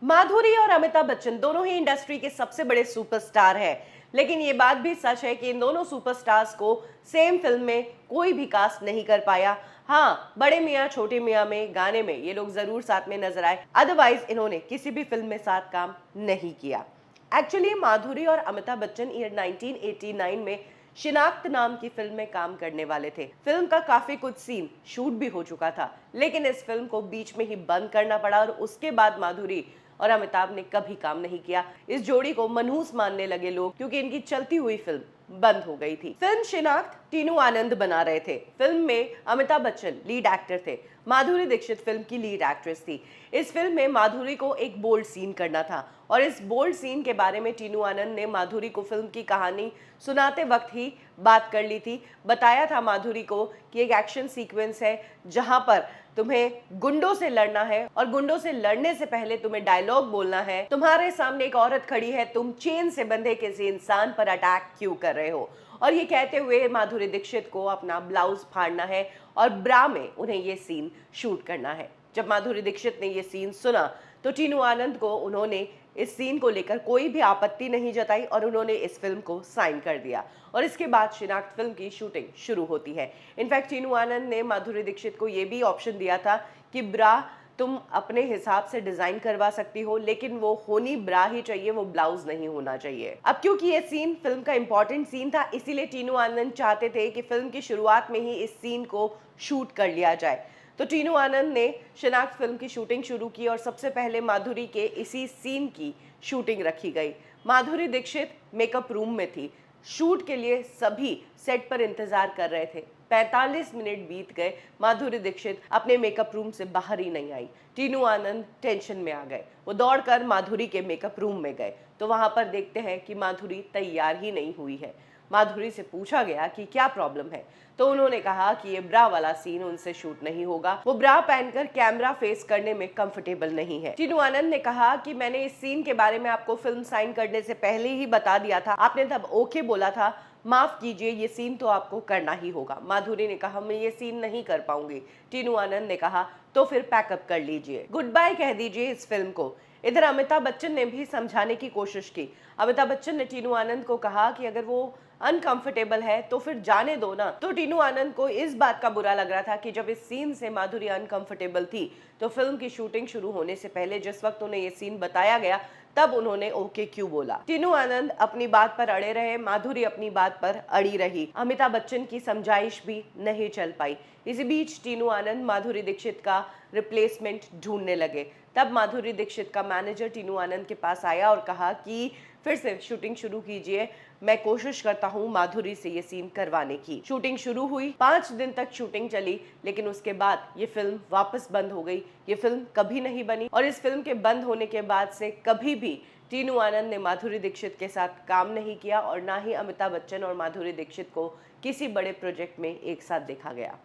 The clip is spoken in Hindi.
माधुरी और अमिताभ बच्चन दोनों ही इंडस्ट्री के सबसे बड़े सुपरस्टार हैं, लेकिन ये बात भी सच है कि इन दोनों सुपरस्टार्स को सेम फिल्म में कोई भी कास्ट नहीं कर पाया। हाँ, बड़े मियाँ छोटे मियाँ में गाने में ये लोग जरूर साथ में नजर आए, अदरवाइज इन्होंने किसी भी फिल्म में साथ काम नहीं किया। एक्चुअली माधुरी और अमिताभ बच्चन ईयर 1989 में शिनाख्त नाम की फिल्म में काम करने वाले थे। फिल्म का काफी कुछ सीन शूट भी हो चुका था, लेकिन इस फिल्म को बीच में ही बंद करना पड़ा और उसके बाद माधुरी और अमिताभ ने कभी काम नहीं किया। इस जोड़ी को मनहूस मानने लगे लोग, क्योंकि इनकी चलती हुई फिल्म बंद हो गई थी। फिल्म शिनाख्त टीनू आनंद बना रहे थे। फिल्म में अमिताभ बच्चन लीड एक्टर थे, माधुरी दीक्षित फिल्म की लीड एक्ट्रेस थी। इस फिल्म में माधुरी को एक बोल्ड सीन करना था और इस बोल्ड सीन के बारे में टीनू आनंद ने माधुरी को फिल्म की कहानी सुनाते वक्त ही बात कर ली थी। बताया था माधुरी को कि एक एक्शन सीक्वेंस है जहां पर तुम्हें गुंडों से लड़ना है और गुंडों से लड़ने से पहले तुम्हें डायलॉग बोलना है। तुम्हारे सामने एक औरत खड़ी है, तुम चेन से बंधे किसी इंसान पर अटैक क्यों कर रहे हो। और ये कहते हुए माधुरी दीक्षित को अपना ब्लाउज फाड़ना है और ब्रा में उन्हें ये सीन शूट करना है। जब माधुरी दीक्षित ने ये सीन सुना तो टीनू आनंद को उन्होंने इस सीन को लेकर कोई भी आपत्ति नहीं जताई और उन्होंने इस फिल्म को साइन कर दिया और इसके बाद शिनाख्त फिल्म की शूटिंग शुरू होती है। इनफैक्ट टीनू आनंद ने माधुरी दीक्षित को यह भी ऑप्शन दिया था कि ब्रा तुम अपने हिसाब से डिजाइन करवा सकती हो, लेकिन वो होनी ब्रा ही चाहिए, वो ब्लाउज नहीं होना चाहिए। अब क्योंकि ये सीन फिल्म का इंपॉर्टेंट सीन था, इसीलिए टीनू आनंद चाहते थे कि फिल्म की शुरुआत में ही इस सीन को शूट कर लिया जाए। तो टीनू आनंद ने शिनाख्त फिल्म की शूटिंग शुरू की और सबसे पहले माधुरी के इसी सीन की शूटिंग रखी गई। माधुरी दीक्षित मेकअप रूम में थी। शूट के लिए सभी सेट पर इंतजार कर रहे थे। 45 मिनट बीत गए, माधुरी दीक्षित अपने मेकअप रूम से बाहर ही नहीं आई। टीनू आनंद टेंशन में आ गए। वो दौड़कर माधुरी के मेकअप रूम में गए तो वहां पर देखते हैं कि माधुरी तैयार ही नहीं हुई है। माधुरी से पूछा गया कि क्या प्रॉब्लम है, तो उन्होंने कहा कि ये ब्रा वाला सीन उनसे शूट नहीं होगा, वो ब्रा पहनकर कैमरा फेस करने में कंफर्टेबल नहीं है। टीनू आनंद ने कहा कि मैंने इस सीन के बारे में आपको फिल्म साइन करने से पहले ही बता दिया था, आपने तब ओके बोला था, माफ कीजिए ये सीन तो आपको करना ही होगा। माधुरी ने कहा मैं ये सीन नहीं कर पाऊंगी। टीनू आनंद ने कहा तो फिर पैकअप कर लीजिए, गुड बाय कह दीजिए इस फिल्म को। इधर अमिताभ बच्चन ने भी समझाने की कोशिश की। अमिताभ बच्चन ने टीनू आनंद को कहा कि अगर वो अनकंफर्टेबल है तो फिर जाने दो ना। तो टीनू आनंद को इस बात का बुरा लग रहा था कि जब इस सीन से माधुरी अनकंफर्टेबल थी तो फिल्म की शूटिंग शुरू होने से पहले जिस वक्त उन्हें ये सीन बताया गया तब उन्होंने ओके क्यों बोला। टीनू आनंद अपनी बात पर अड़े रहे, माधुरी अपनी बात पर अड़ी रही। अमिताभ बच्चन की समझाइश भी नहीं चल पाई। इसी बीच टीनू आनंद माधुरी दीक्षित का रिप्लेसमेंट ढूंढने लगे। तब माधुरी दीक्षित का मैनेजर टीनू आनंद के पास आया और कहा कि फिर से शूटिंग शुरू कीजिए, मैं कोशिश करता हूं माधुरी से ये सीन करवाने की। शूटिंग शुरू हुई, 5 दिन तक शूटिंग चली, लेकिन उसके बाद ये फिल्म वापस बंद हो गई। ये फिल्म कभी नहीं बनी और इस फिल्म के बंद होने के बाद से कभी भी टीनू आनंद ने माधुरी दीक्षित के साथ काम नहीं किया और ना ही अमिताभ बच्चन और माधुरी दीक्षित को किसी बड़े प्रोजेक्ट में एक साथ देखा गया।